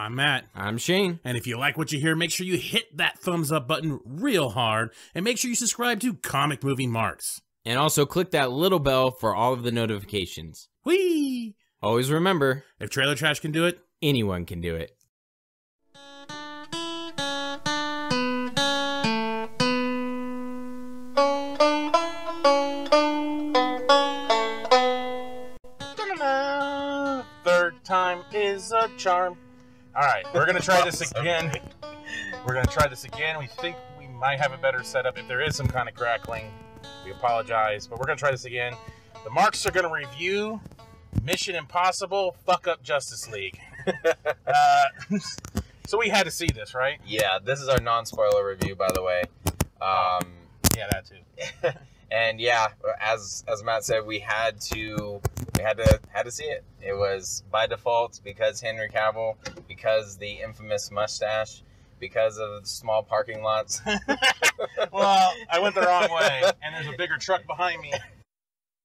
I'm Matt. I'm Shane. And if you like what you hear, make sure you hit that thumbs up button real hard, and make sure you subscribe to Comic Movie Marks. And also click that little bell for all of the notifications. Whee! Always remember, If Trailer Trash can do it, anyone can do it. third time is a charm. All right, we're gonna try this again. We think we might have a better setup. If there is some kind of crackling, we apologize, but we're gonna try this again. The Marks are gonna review Mission Impossible Fuck Up Justice League. So we had to see this, right? Yeah, this is our non-spoiler review, by the way. Yeah, that too. And yeah, as Matt said, we had to see it. It was by default because Henry Cavill, because the infamous mustache, because of the small parking lots. Well, I went the wrong way, and there's a bigger truck behind me.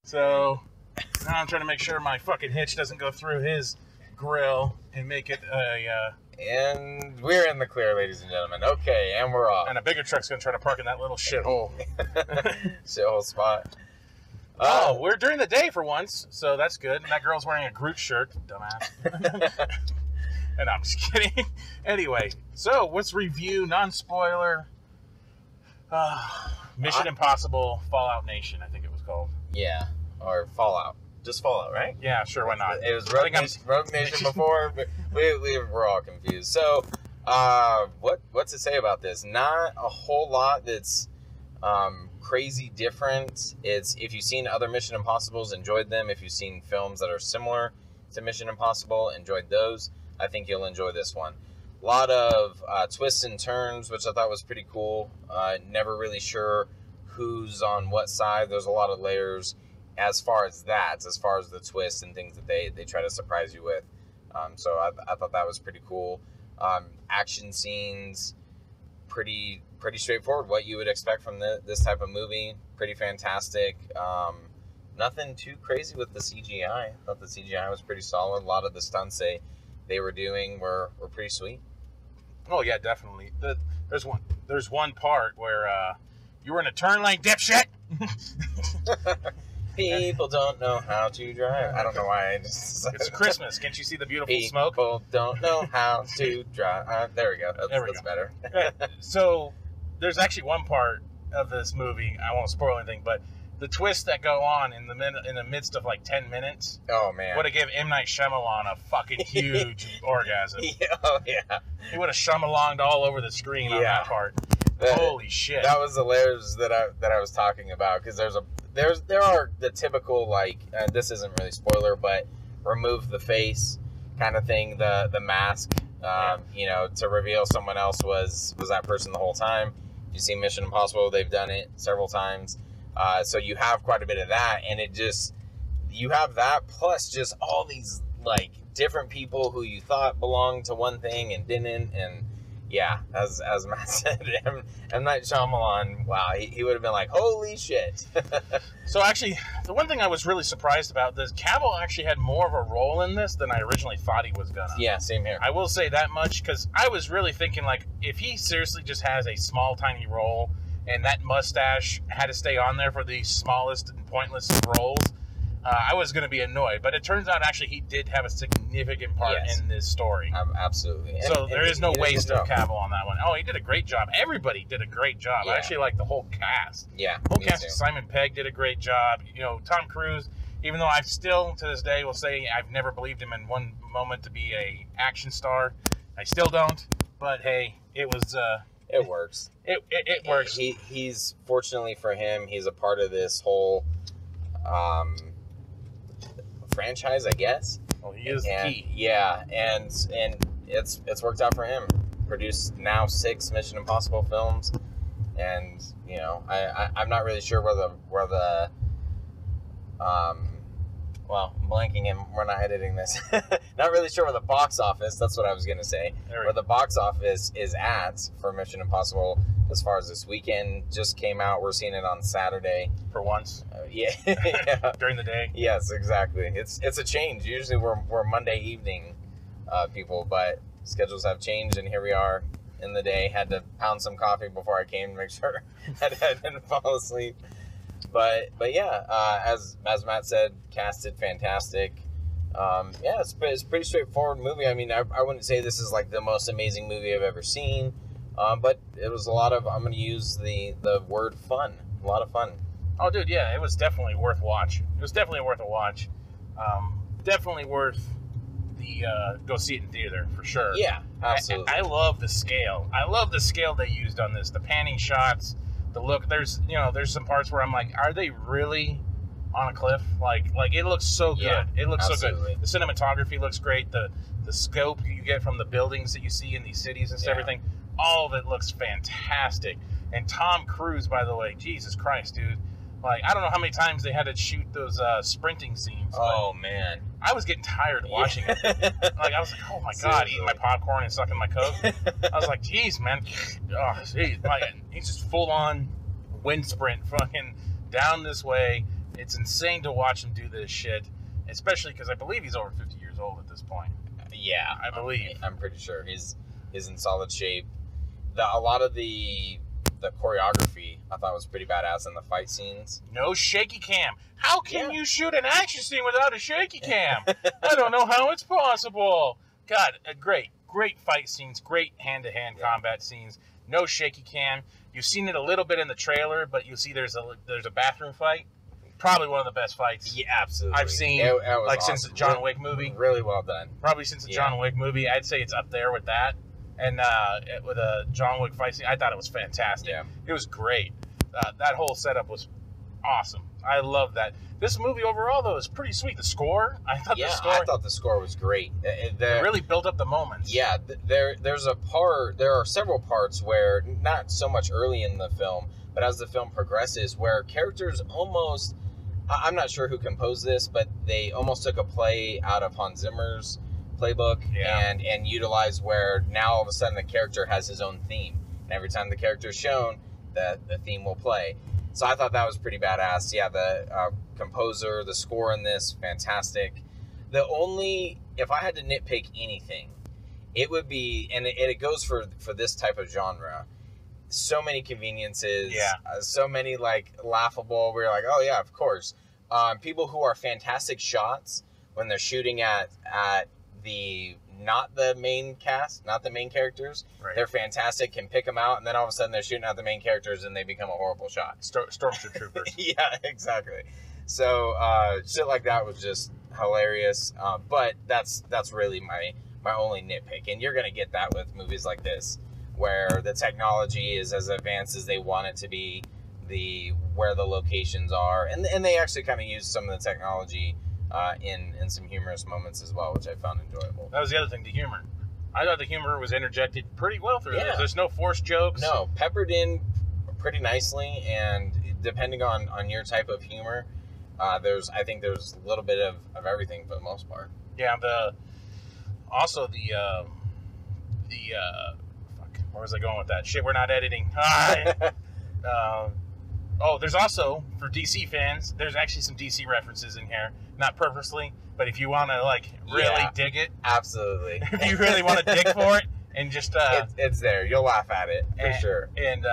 So now I'm trying to make sure my fucking hitch doesn't go through his grill and make it a... And we're in the clear, ladies and gentlemen. Okay, and we're off. And a bigger truck's going to try to park in that little shithole. Shithole spot. Oh, we're during the day for once, so that's good. And that girl's wearing a Groot shirt, dumbass. And I'm just kidding. Anyway, so let's review, non-spoiler, Mission Impossible Fallout Nation, I think it was called. Yeah, or Fallout. Just Fallout, right? Yeah, sure, why not? It was Rogue Nation before, but we were all confused. So, what's to say about this? Not a whole lot that's crazy different. It's, if you've seen other Mission Impossibles, enjoyed them. If you've seen films that are similar to Mission Impossible, enjoyed those, I think you'll enjoy this one. A lot of twists and turns, which I thought was pretty cool. Never really sure who's on what side. There's a lot of layers as far as the twists and things that they try to surprise you with. So I thought that was pretty cool. Action scenes, pretty straightforward. What you would expect from this type of movie. Pretty fantastic. Nothing too crazy with the CGI. I thought the CGI was pretty solid. A lot of the stunts they were doing were pretty sweet. Oh, yeah, definitely. There's one part where you were in a turn lane, dipshit! People don't know how to drive. I don't know why I just... It's Christmas. Can't you see the beautiful smoke? People don't know how to drive. There we go. That's better. So, there's actually one part of this movie, I won't spoil anything, but the twists that go on in the midst of like 10 minutes... Oh, man. Would have given M. Night Shyamalan a fucking huge orgasm. Yeah, oh, yeah. He would have Shyamalanged all over the screen on that part. Holy shit. That was the layers that I was talking about, because there are the typical, like, this isn't really spoiler, but remove the face kind of thing, the mask, you know, to reveal someone else was that person the whole time. You see Mission Impossible, they've done it several times. So you have quite a bit of that, and you have that plus just all these, like, different people who you thought belonged to one thing and didn't, and yeah, as Matt said, M. Night Shyamalan, wow, he would have been like, holy shit. So actually, the one thing I was really surprised about this, Cavill actually had more of a role in this than I originally thought he was gonna. Yeah, same here. I will say that much, because I was really thinking, like, if he seriously just has a small, tiny role, and that mustache had to stay on there for the smallest and pointless roles, I was going to be annoyed. But it turns out, actually, he did have a significant part in this story. Absolutely. So there is no waste of Cavill on that one. Oh, he did a great job. Everybody did a great job. Yeah. I actually like the whole cast. Yeah, the whole cast. Simon Pegg did a great job. You know, Tom Cruise, even though I still, to this day, will say I've never believed him in one moment to be a action star. I still don't. But, hey, it was... it works. It works. He's, fortunately for him, he's a part of this whole franchise, I guess. Oh, he is key. Yeah, and it's worked out for him. Produced now 6 Mission Impossible films, and you know, I'm not really sure where the well, I'm blanking and we're not editing this. Not really sure where the box office, that's what I was going to say, where the box office is at for Mission Impossible as far as this weekend. Just came out. We're seeing it on Saturday. For once. Yeah. During the day. Yes, exactly. It's a change. Usually we're Monday evening people, but schedules have changed, and here we are in the day. Had to pound some coffee before I came to make sure I didn't fall asleep. But yeah, as Matt said, casted fantastic. Yeah, it's a pretty straightforward movie. I mean, I wouldn't say this is like the most amazing movie I've ever seen, but it was a lot of, I'm going to use the word fun. A lot of fun. Oh, dude, yeah, it was definitely worth watch. It was definitely worth a watch. Definitely worth the go see it in theater for sure. Yeah, absolutely. I love the scale. I love the scale they used on this. The panning shots, the look. There's some parts where I'm like, are they really on a cliff? Like it looks so good. Yeah, it looks absolutely. so good. The cinematography looks great. The scope you get from the buildings that you see in these cities and everything, all of it looks fantastic. And Tom Cruise, by the way, Jesus Christ, dude. Like, I don't know how many times they had to shoot those sprinting scenes. Oh, man. I was getting tired watching it. Like, I was like, oh, my God, eating my popcorn and sucking my Coke. I was like, geez, man. Oh, geez. He's just full-on wind sprint fucking down this way. It's insane to watch him do this shit, especially because I believe he's over 50 years old at this point. Yeah. I believe. I'm pretty sure he's in solid shape. A lot of the choreography I thought was pretty badass in the fight scenes. No shaky cam. How can you shoot an action scene without a shaky cam? I don't know how it's possible. God, great fight scenes, great hand-to-hand combat scenes. No shaky cam. You've seen it a little bit in the trailer, but you see there's a bathroom fight. Probably one of the best fights. Yeah, absolutely. I've seen it was awesome. Since the John Wick movie. Really well done. Probably since the John Wick movie, I'd say it's up there with that. And with a John Wick fight scene, I thought it was fantastic. Yeah. It was great. That whole setup was awesome. I love that. This movie overall, though, is pretty sweet. The score, I thought the score was great. It really built up the moments. Yeah, there are several parts where, not so much early in the film, but as the film progresses, where characters almost, I'm not sure who composed this, but they almost took a play out of Hans Zimmer's playbook and utilized where now all of a sudden the character has his own theme. And every time the character is shown, the theme will play. So I thought that was pretty badass. Yeah, the composer, the score in this, fantastic. If I had to nitpick anything, it would be, and it goes for this type of genre, so many conveniences, so many like laughable, we're like, oh yeah, of course. People who are fantastic shots when they're shooting at not the main cast, not the main characters. Right. They're fantastic, can pick them out, and then all of a sudden they're shooting at the main characters and they become a horrible shot. Stormtroopers. Yeah, exactly. So shit like that was just hilarious. But that's really my only nitpick. And you're gonna get that with movies like this, where the technology is as advanced as they want it to be, where the locations are, and they actually kind of use some of the technology in some humorous moments as well, which I found enjoyable. That was the other thing, the humor. I thought the humor was interjected pretty well through this. There's no forced jokes. No, peppered in pretty nicely, and depending on your type of humor, I think there's a little bit of everything for the most part. Yeah, fuck, where was I going with that? Shit, we're not editing. There's also, for DC fans, there's actually some DC references in here. Not purposely, but if you want to, like, really dig it. Absolutely. If you really want to dig for it and just... it's there. You'll laugh at it, for sure. And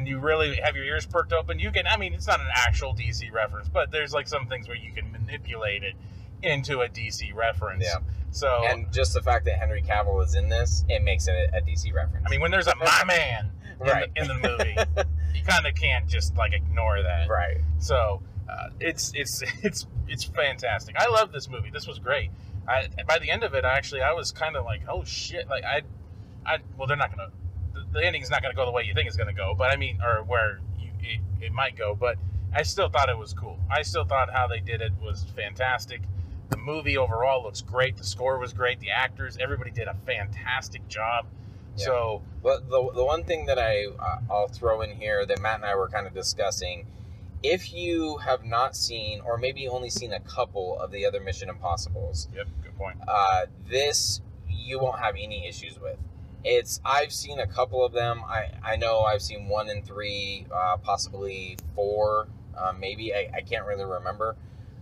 you really have your ears perked open. You can, I mean, it's not an actual DC reference, but there's, like, some things where you can manipulate it into a DC reference. Yeah. So, and just the fact that Henry Cavill is in this, it makes it a DC reference. I mean, when there's a my man in the movie, you kind of can't just like ignore that. Right. So it's fantastic. I love this movie. This was great. By the end of it, I was kind of like, oh shit! Like well, they're not gonna. The ending's not gonna go the way you think it's gonna go, but I mean, or where it might go. But I still thought it was cool. I still thought how they did it was fantastic. The movie overall looks great. The score was great. The actors, everybody did a fantastic job. Yeah. So, well, the one thing that I'll throw in here that Matt and I were kind of discussing, if you have not seen, or maybe only seen a couple of the other Mission Impossibles, yep, good point. This you won't have any issues with. I've seen a couple of them. I know I've seen 1 and 3, possibly 4, maybe I can't really remember.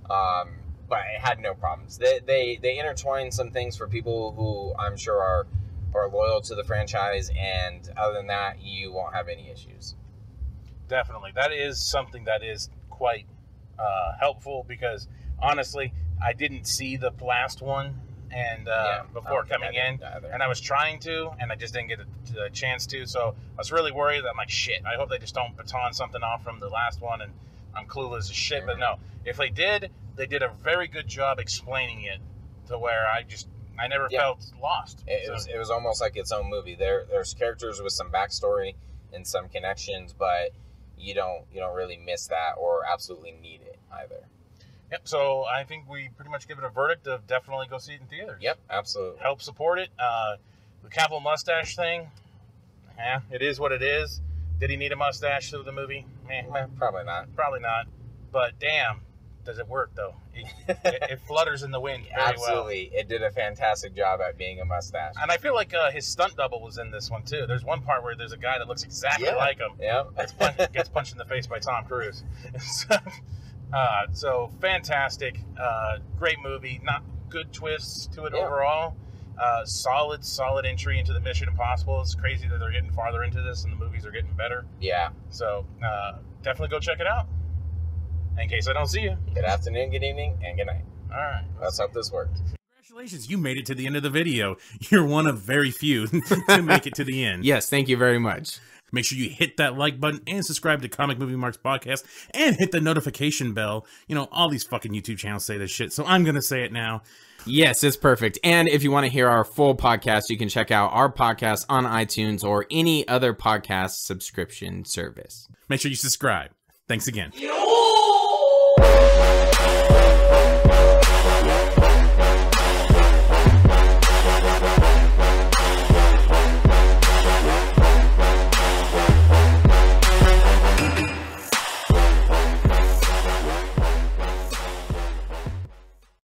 But I had no problems. They intertwine some things for people who I'm sure are loyal to the franchise, and other than that, you won't have any issues. Definitely. That is something that is quite helpful, because honestly, I didn't see the last one and before coming in, and I was trying to, and I just didn't get a chance to. So I was really worried that I'm like, shit, I hope they just don't baton something off from the last one and I'm clueless as shit. But no, if they did a very good job explaining it to where I never felt lost. It was almost like its own movie. There's characters with some backstory and some connections, but you don't really miss that or absolutely need it either. Yep. So I think we pretty much give it a verdict of definitely go see it in theaters. Yep, absolutely. Help support it. The Cavill mustache thing, it is what it is. Did he need a mustache through the movie? Probably not. Probably not. But damn, does it work though? It flutters in the wind very Absolutely. Well. It did a fantastic job at being a mustache. And I feel like his stunt double was in this one too. There's one part where there's a guy that looks exactly like him. Yeah. Gets punched in the face by Tom Cruise. So fantastic. Great movie. Not good twists to it overall. Solid entry into the Mission Impossible. It's crazy that they're getting farther into this and the movies are getting better. Yeah. So definitely go check it out. In case I don't see you. Good afternoon, good evening, and good night. All right. Let's hope this worked. Congratulations, you made it to the end of the video. You're one of very few to make it to the end. Yes, thank you very much. Make sure you hit that like button and subscribe to Comic Movie Marks Podcast and hit the notification bell. You know, all these fucking YouTube channels say this shit, so I'm going to say it now. Yes, it's perfect. And if you want to hear our full podcast, you can check out our podcast on iTunes or any other podcast subscription service. Make sure you subscribe. Thanks again.